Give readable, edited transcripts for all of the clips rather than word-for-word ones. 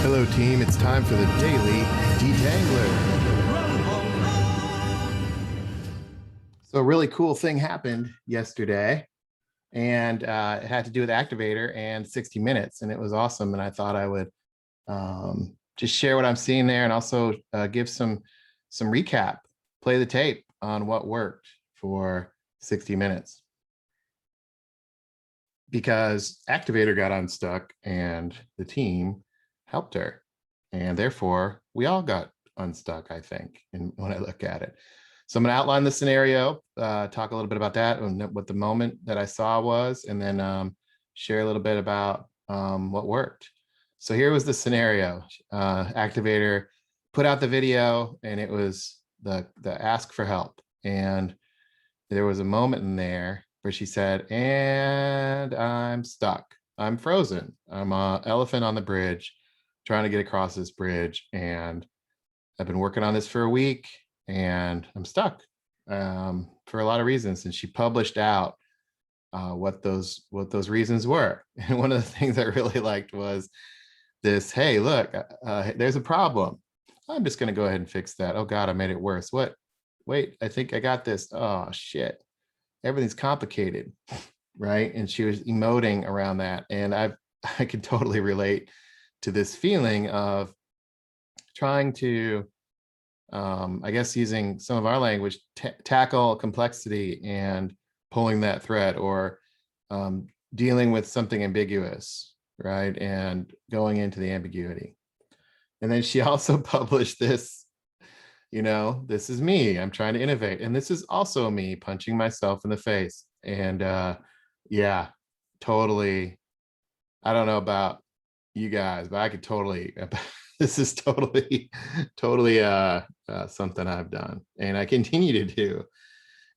Hello, team. It's time for the Daily Detangler. So a really cool thing happened yesterday, and it had to do with Activator and 60 Minutes, and it was awesome. And I thought I would just share what I'm seeing there, and also give some recap, play the tape on what worked for 60 Minutes. Because Activator got unstuck and the team helped her. And therefore, we all got unstuck, I think, and when I look at it. So I'm going to outline the scenario, talk a little bit about that and what the moment that I saw was, and then share a little bit about what worked. So here was the scenario. Activator put out the video, and it was the ask for help. And there was a moment in there where she said, and I'm stuck. I'm frozen. I'm an elephant on the bridge, trying to get across this bridge. And I've been working on this for a week, and I'm stuck for a lot of reasons. And she published out what those reasons were. And one of the things I really liked was this, hey, look, there's a problem. I'm just going to go ahead and fix that. Oh God, I made it worse. What? Wait, I think I got this. Oh shit. Everything's complicated, right? And she was emoting around that. And I can totally relate to this feeling of trying to, I guess using some of our language, tackle complexity and pulling that thread, or dealing with something ambiguous, right? And going into the ambiguity. And then she also published this, this is me, I'm trying to innovate. And this is also me punching myself in the face. And yeah, totally. I don't know about you guys, but I could totally, this is totally something I've done and I continue to do.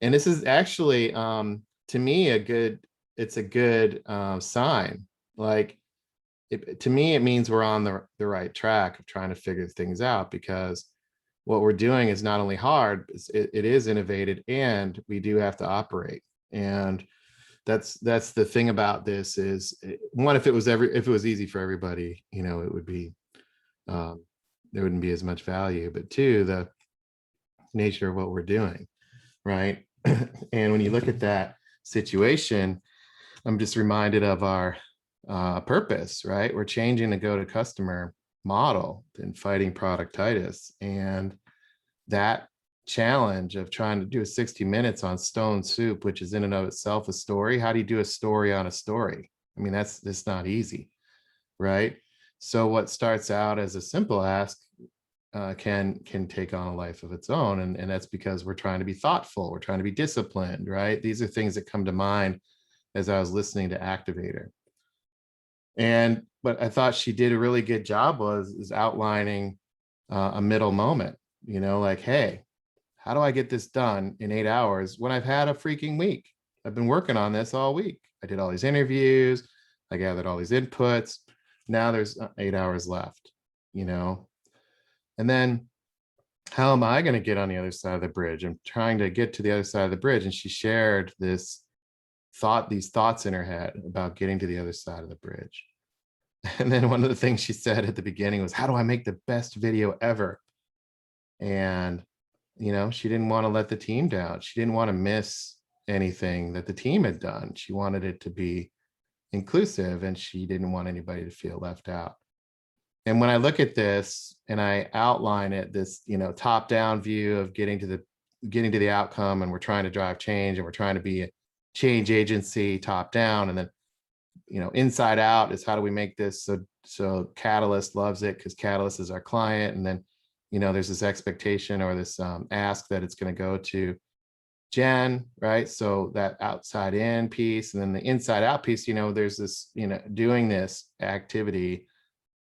And this is actually, to me, it's a good sign. Like, to me, it means we're on the right track of trying to figure things out, because what we're doing is not only hard, it is innovative, and we do have to operate. And that's the thing about this is, one, if it was easy for everybody, it would be, there wouldn't be as much value. But two, the nature of what we're doing, right? And when you look at that situation, I'm just reminded of our purpose, right? We're changing the go-to-customer model and fighting productitis. And that challenge of trying to do a 60 minutes on stone soup, which is in and of itself a story. How do you do a story on a story? I mean, that's not easy, right? So what starts out as a simple ask can take on a life of its own. And that's because we're trying to be thoughtful. We're trying to be disciplined, right? These are things that come to mind as I was listening to Activator. And what I thought she did a really good job is outlining a middle moment, like, hey, how do I get this done in 8 hours when I've had a freaking week? I've been working on this all week. I did all these interviews. I gathered all these inputs. Now there's 8 hours left, And then how am I going to get on the other side of the bridge? I'm trying to get to the other side of the bridge. And she shared these thoughts in her head about getting to the other side of the bridge. And then one of the things she said at the beginning was, how do I make the best video ever? And, she didn't want to let the team down. She didn't want to miss anything that the team had done. She wanted it to be inclusive, and she didn't want anybody to feel left out. And when I look at this and I outline it, this, top-down view of getting to the outcome, and we're trying to drive change, and we're trying to be a change agency top down, and then, inside out is how do we make this so Catalyst loves it, because Catalyst is our client. And then, there's this expectation or this ask that it's going to go to Jen, right? So that outside in piece, and then the inside out piece, there's this, doing this activity,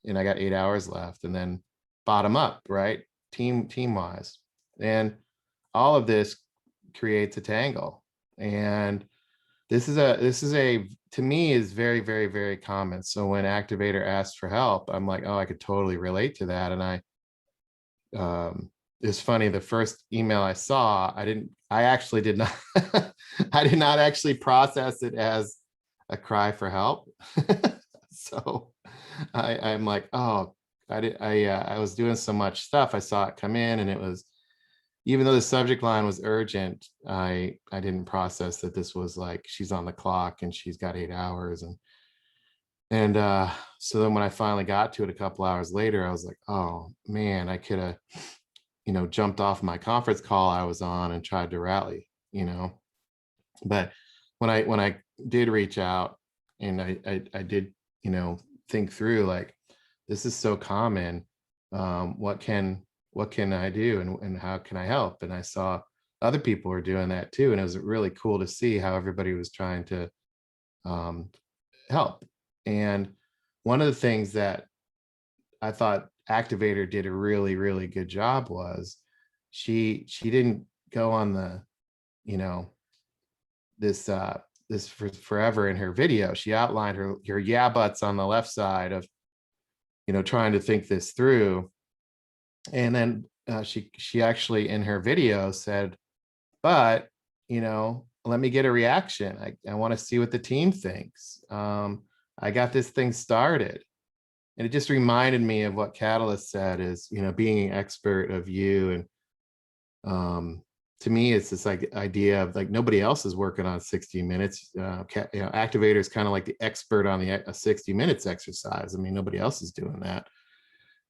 and I got 8 hours left, and then bottom up, right? Team wise. And all of this creates a tangle. And this is a to me is very, very, very common. So when Activator asked for help, I'm like, oh, I could totally relate to that. And it's funny, the first email I saw, I actually did not I did not actually process it as a cry for help. So I'm like, oh, I was doing so much stuff. I saw it come in, and it was, even though the subject line was urgent, I didn't process that this was like she's on the clock and she's got 8 hours. And so then when I finally got to it a couple hours later, I was like, oh man, I could have, jumped off my conference call I was on and tried to rally. But when I did reach out, and I did, think through, like, this is so common. What can I do, and how can I help? And I saw other people were doing that too. And it was really cool to see how everybody was trying to um, help. And one of the things that I thought Activator did a really, really good job was she didn't go on the, you know, this for forever in her video. She outlined her yeah buts on the left side of, trying to think this through. And then she actually in her video said, but, let me get a reaction. I want to see what the team thinks. I got this thing started. And it just reminded me of what Catalyst said is, being an expert of you. And to me, it's this like idea of like nobody else is working on 60 minutes. Activator is kind of like the expert on the 60 minutes exercise. I mean, nobody else is doing that.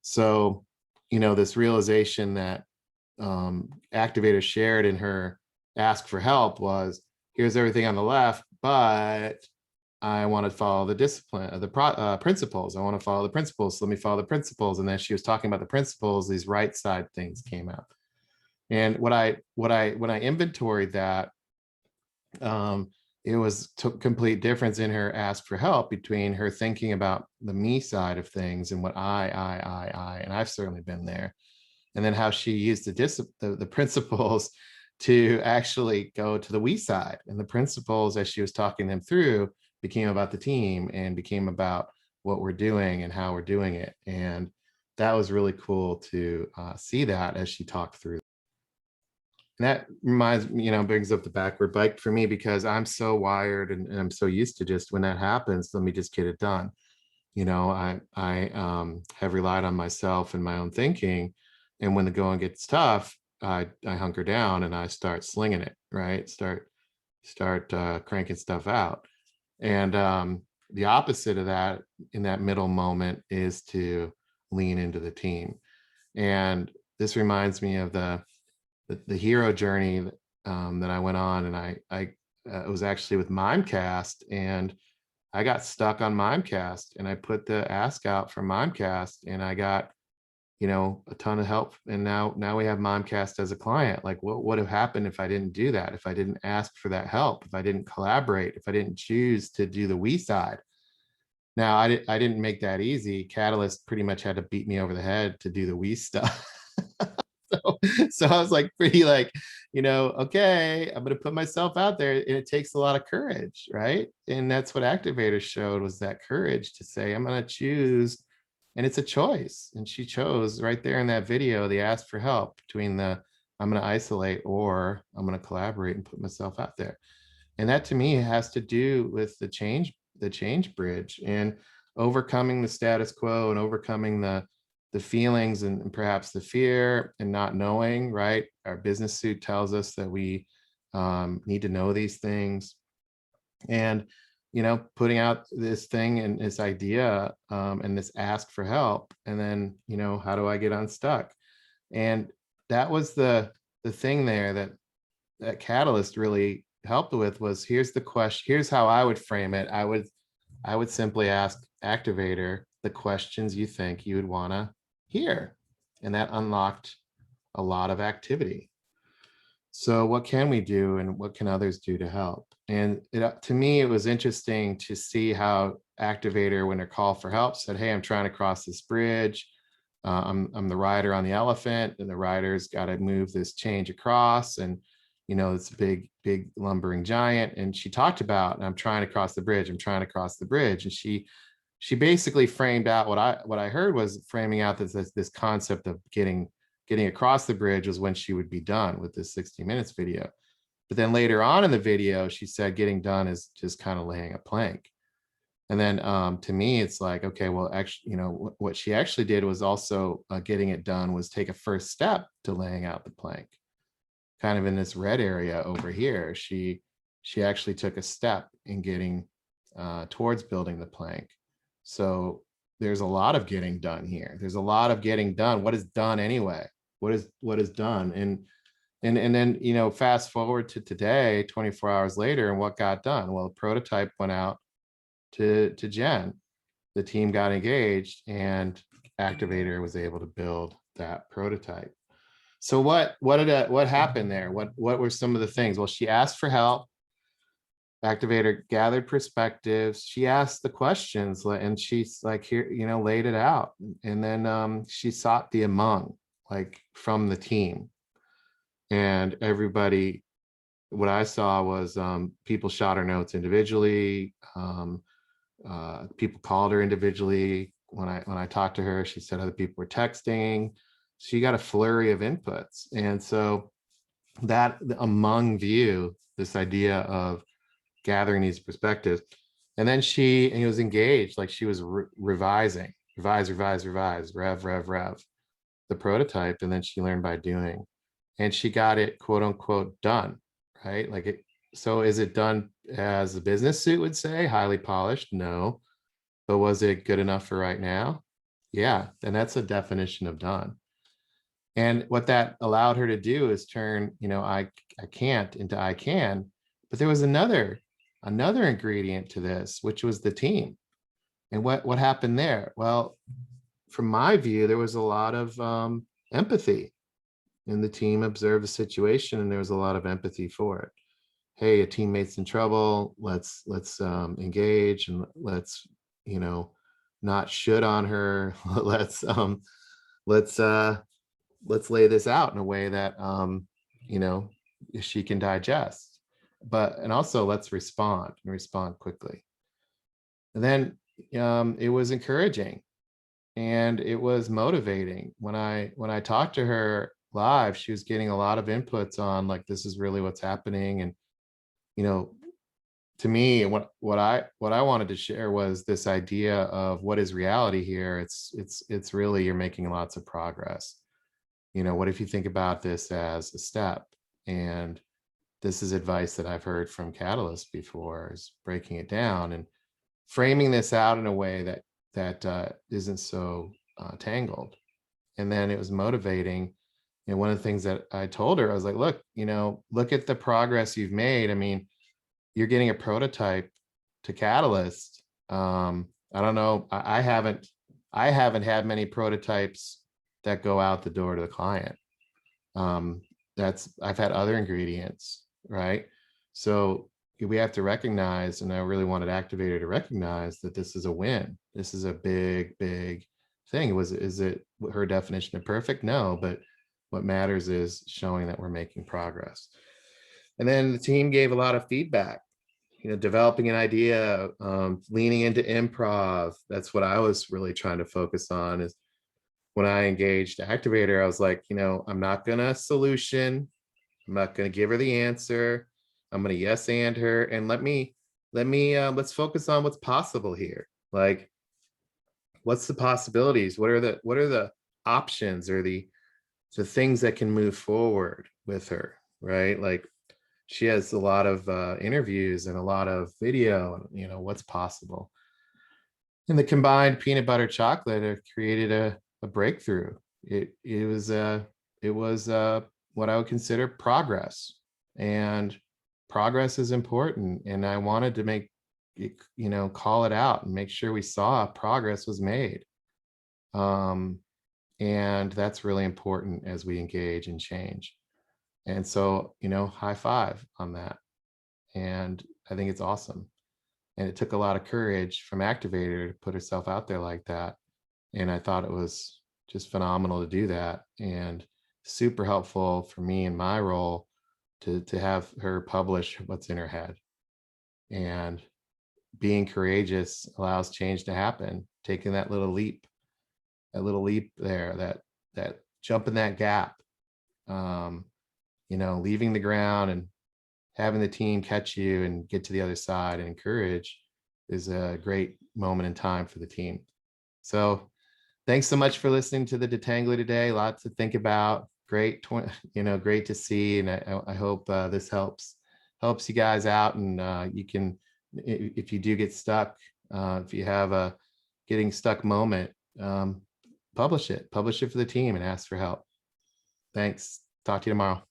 So, this realization that Activator shared in her ask for help was, here's everything on the left, but I want to follow the discipline of the principles. I want to follow the principles. So let me follow the principles. And then she was talking about the principles, these right side things came out. And when I inventoried that, it was complete difference in her ask for help between her thinking about the me side of things and what I, and I've certainly been there. And then how she used the principles to actually go to the we side. And the principles, as she was talking them through, became about the team and became about what we're doing and how we're doing it. And that was really cool to see that as she talked through. And that reminds me, brings up the backward bike for me, because I'm so wired and I'm so used to just when that happens, let me just get it done. I have relied on myself and my own thinking. And when the going gets tough, I hunker down and I start slinging it, right? Start cranking stuff out. And the opposite of that in that middle moment is to lean into the team. And this reminds me of the hero journey that I went on. And I was actually with Mimecast, and I got stuck on Mimecast, and I put the ask out for Mimecast, and I got, a ton of help. And now we have Mimecast as a client. Like, what would have happened if I didn't do that? If I didn't ask for that help, if I didn't collaborate, if I didn't choose to do the we side. Now, I didn't make that easy. Catalyst pretty much had to beat me over the head to do the we stuff. So I was like, pretty like, okay, I'm going to put myself out there. And it takes a lot of courage, right? And that's what Activator showed, was that courage to say, I'm going to choose. And it's a choice. And she chose right there in that video, the ask for help between the I'm going to isolate or I'm going to collaborate and put myself out there. And that to me has to do with the change bridge and overcoming the status quo and overcoming the feelings and perhaps the fear and not knowing, right? Our business suit tells us that we need to know these things. And putting out this thing and this idea and this ask for help, and then how do I get unstuck? And that was the thing there that Catalyst really helped with, was here's the question. Here's how I would frame it. I would simply ask Activator the questions you think you would want to hear, and that unlocked a lot of activity. So what can we do, and what can others do to help? And to me, it was interesting to see how Activator, when their call for help, said, hey, I'm trying to cross this bridge. I'm the rider on the elephant, and the rider's got to move this change across. And, it's a big lumbering giant. And she talked about, I'm trying to cross the bridge. I'm trying to cross the bridge. And she basically framed out what I heard was framing out this concept of getting across the bridge was when she would be done with this 60 minutes video. But then later on in the video, she said getting done is just kind of laying a plank. And then to me, it's like, okay, well, actually, what she actually did was also getting it done was take a first step to laying out the plank. Kind of in this red area over here, she actually took a step in getting towards building the plank. So there's a lot of getting done here. There's a lot of getting done. What is done anyway? What is done? And then fast forward to today, 24 hours later, and what got done? Well, the prototype went out to Jen. The team got engaged, and Activator was able to build that prototype. So what happened there? What were some of the things? Well, she asked for help. Activator gathered perspectives. She asked the questions, and she's like, here, laid it out. And then she sought the among, like, from the team. And everybody, what I saw was people shot her notes individually. People called her individually. When I talked to her, she said other people were texting. She got a flurry of inputs. And so that among view, this idea of gathering these perspectives. And then he was engaged, like she was revising, revise, rev, the prototype. And then she learned by doing, and she got it, quote unquote, done, right? Like it. So is it done as a business suit would say, highly polished? No. But was it good enough for right now? Yeah. And that's a definition of done. And what that allowed her to do is turn, I can't into I can. But there was another ingredient to this, which was the team. And what happened there? Well, from my view, there was a lot of empathy, and the team observed the situation, and there was a lot of empathy for it. Hey, a teammate's in trouble. Let's engage, and let's not shit on her. let's lay this out in a way that you know she can digest. And also let's respond quickly. And then it was encouraging, and it was motivating. When I talked to her live, she was getting a lot of inputs on, like, this is really what's happening. And to me, what I wanted to share was this idea of what is reality here. It's really, you're making lots of progress. What if you think about this as a step? And this is advice that I've heard from Catalyst before, is breaking it down and framing this out in a way that isn't so tangled. And then it was motivating. And one of the things that I told her, I was like, look, look at the progress you've made. I mean, you're getting a prototype to Catalyst. I don't know. I haven't had many prototypes that go out the door to the client. I've had other ingredients, right? So we have to recognize, and I really wanted Activator to recognize, that this is a win. This is a big, big thing. Is it her definition of perfect? No, but what matters is showing that we're making progress. And then the team gave a lot of feedback, developing an idea, leaning into improv. That's what I was really trying to focus on. Is when I engaged Activator, I was like, I'm not gonna solution. I'm not gonna give her the answer. I'm gonna yes and her, and let's focus on what's possible here. Like, what's the possibilities? What are the options, or the things that can move forward with her, right? Like, she has a lot of interviews and a lot of video, what's possible. And the combined peanut butter chocolate created a breakthrough. It was what I would consider progress, and progress is important. And I wanted to make it, call it out and make sure we saw progress was made. And that's really important as we engage and change. And so, high five on that. And I think it's awesome. And it took a lot of courage from Activator to put herself out there like that. And I thought it was just phenomenal to do that, and super helpful for me in my role to have her publish what's in her head. And being courageous allows change to happen. Taking that little leap there, that jump in that gap, leaving the ground and having the team catch you and get to the other side and encourage. is a great moment in time for the team. So thanks so much for listening to the Detangler today. Lots to think about. Great, great to see. And I hope this helps you guys out. And you can, if you do get stuck, if you have a getting stuck moment, publish it for the team and ask for help. Thanks. Talk to you tomorrow.